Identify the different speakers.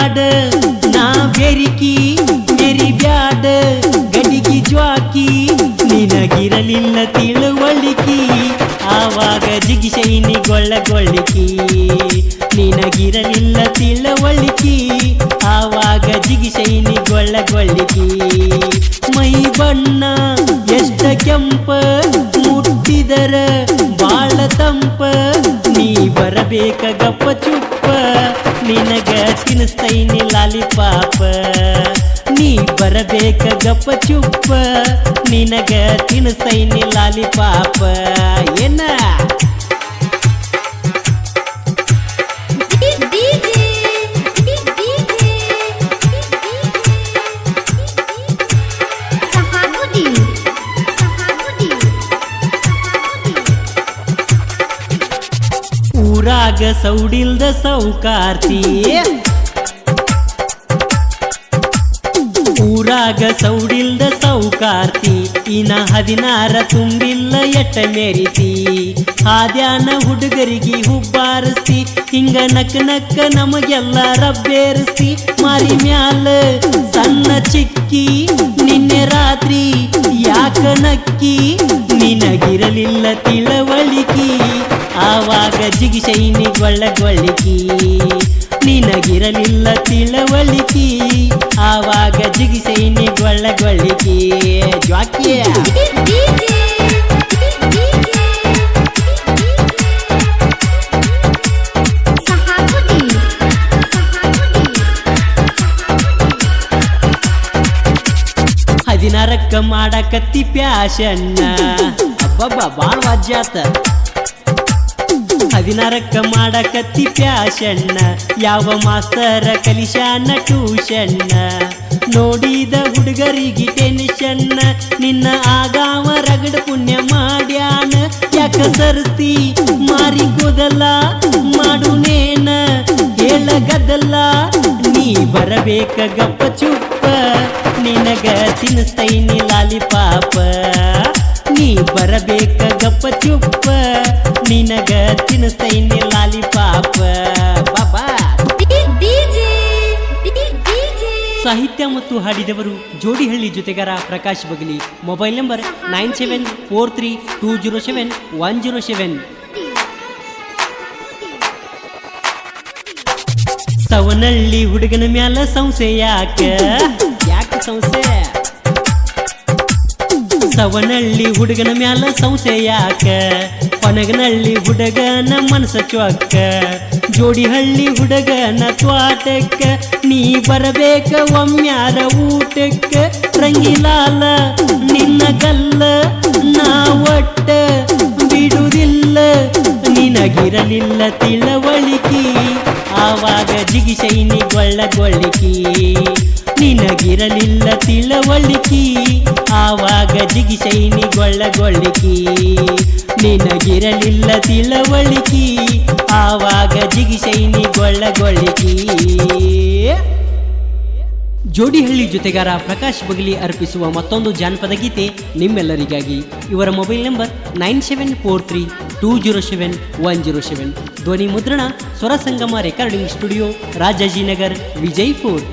Speaker 1: ಬ್ಯಾಡ ನಾ ಬೆರಿಕಿ ಮೇರಿ ಬ್ಯಾಡ ಗಡಿಗಿ ಜ್ವಾಕಿ ನಿನಗಿರಲಿಲ್ಲ ತಿಳುವಳಿಕಿ ಆವಾಗ ಜಿಗಿಶೈನಿ ಗೊಳ್ಳಗೊಳ್ಳಿಕಿ ನಿನಗಿರಲಿಲ್ಲ ತಿಳುವಳಿಕಿ ಆವಾಗ ಜಿಗಿಶೈನಿ ಗೊಳ್ಳಗೊಳ್ಳಿಕಿ ಮೈ ಬಣ್ಣ ಎಷ್ಟ ಕೆಂಪ ಮುಟ್ಟಿದರ ಬಾಳ ತಂಪ ನೀ ಬರಬೇಕ ಗಪ್ಪ ಚುಪ್ಪ ನಿನಗ ತಿನ್ನಿಸ್ತೈನಿ ಲಾಲಿಪಾಪ ನೀ ಬರಬೇಕ ಗಪ್ಪ ಚುಪ್ಪ ನಿನಗ ತಿನ್ನಿಸ್ತೈನಿ ಲಾಲಿಪಾಪ ಏನ ಊರಾಗ ಸೌಡಿಲ್ದ ಸೌಕಾರ್ತಿ ಊರಾಗ ಸೌಡಿಲ್ದ ಸೌಕಾರ್ತಿ ಇನ 16 ತುಂಬಿಲ್ಲ ಎಟ್ಟ ಮೆರಿತಿ ಹಾದ್ಯಾನ ಹುಡುಗರಿಗೆ ಹುಬ್ಬಾರಿಸಿ ಹಿಂಗ ನಕ್ಕ ನಕ್ಕ ನಮಗೆಲ್ಲ ರಬ್ಬೇರಿಸಿ ಮಾರಿ ಮ್ಯಾಲ ಸಣ್ಣ ಚಿಕ್ಕಿ ನಿನ್ನೆ ರಾತ್ರಿ ಯಾಕ ನಕ್ಕಿ ನಿನಗಿರಲಿಲ್ಲ ತಿಳುವಳಿಕಿ ಆವಾಗ ಜಿಗಿಶೈನಿ ಗೊಳ್ಳಗೊಳ್ಳಿಕಿ ನಿನಗಿರಲಿಲ್ಲ ತಿಳುವಳಿಕಿ ಆವಾಗ ಜಿಗಿಶೈನಿ ಗೊಳ್ಳಗೊಳ್ಳಿಕಿ ಜ್ವಾಕಿಯ ಹದಿನಾರಕ್ಕ ಮಾಡಕತ್ತಿ ಪ್ಯಾಶನ್ನ ಅಬ್ಬಬ್ಬ ಬಾಳ ವಾಜ್ಯಾತ 16ಕ್ಕ ಮಾಡಕತ್ತಿ ಪ್ಯಾಶನ್ನ ಯಾವ ಮಾಸ್ತರ ಕಲಿಶಾನ ಟ್ಯೂಷನ್ನ ನೋಡಿದ ಹುಡುಗರಿಗೆ ಟೆನ್ಷನ್ನ ನಿನ್ನ ಆಗಾವ ರಗಡ ಪುಣ್ಯ ಮಾಡ್ಯಾನ ಯಾಕ ಸರ್ತಿ ಮಾರಿ ಕೂದಲ ಮಾಡುನೇನ ಹೇಳ ಗದ್ದಲ ನೀ ಬರಬೇಕ ಗಪ್ಪ ಚುಪ್ಪ ನಿನಗ ತಿನ್ನಿಸ್ತೈನಿ ಲಾಲಿಪಾಪ ನೀ ಬರಬೇಕ ಗಪ್ಪ ಚುಪ್ಪ ನಿನಗ ತಿನ್ನಿಸ್ತೈನಿ ಲಾಲಿಪಾಪ ಬಾಬಾ ಸಾಹಿತ್ಯ ಮತ್ತು ಹಾಡಿದವರು ಜೋಡಿಹಳ್ಳಿ ಜೊತೆಗಾರ ಪ್ರಕಾಶ್ ಬಗಲಿ. Mobile number 9743207107. ಸವನಳ್ಳಿ ಹುಡುಗನ ಮ್ಯಾಲ ಸಂಶಯ ಯಾಕೆ ಸಂಶಯ ಸವನಳ್ಳಿ ಹುಡುಗನ ಮ್ಯಾಲ ಸಂಶಯ ಯಾಕ ಪನಗನಳ್ಳಿ ಹುಡುಗನ ಮನಸ ಚೊಕ್ಕ ಜೋಡಿಹಳ್ಳಿ ಹುಡುಗನ ತ್ವಾಟಕ್ಕ ನೀ ಬರಬೇಕ ಒಮ್ಮ್ಯಾರ ಊಟಕ್ಕ ರಂಗಿಲಾಲ ನಿನ್ನ ಗಲ್ಲ ನಾ ಒಟ್ಟ ಬಿಡುವುದಿಲ್ಲ ನಿನಗಿರಲಿಲ್ಲ ತಿಳುವಳಿಕಿ ಆವಾಗ ಜಿಗಿಶೈನಿ ಗೊಳ್ಳಗೊಳ್ಳಿಕಿ ನಿನಗಿರಲಿಲ್ಲ ತಿಳುವಳಿಕಿ ಆವಾಗ ಜಿಗಿಶೈನಿ ಗೊಳ್ಳಗೊಳ್ಳಿಕಿ ನಿನಗಿರಲಿಲ್ಲ ತಿಳುವಳಿಕಿ ಆವಾಗ ಜಿಗಿಶೈನಿ ಗೊಳ್ಳಗೊಳ್ಳಿಕಿ. ಜೋಡಿಹಳ್ಳಿ ಜೊತೆಗಾರ ಪ್ರಕಾಶ್ ಬಗಲಿ ಅರ್ಪಿಸುವ ಮತ್ತೊಂದು ಜಾನಪದ ಗೀತೆ ನಿಮ್ಮೆಲ್ಲರಿಗಾಗಿ. ಇವರ ಮೊಬೈಲ್ ನಂಬರ್ 9743207107. ಧ್ವನಿ ಮುದ್ರಣ ಸ್ವರ ಸಂಗಮ ರೆಕಾರ್ಡಿಂಗ್ ಸ್ಟುಡಿಯೋ, ರಾಜಾಜಿನಗರ್, ವಿಜಯಪುರ್.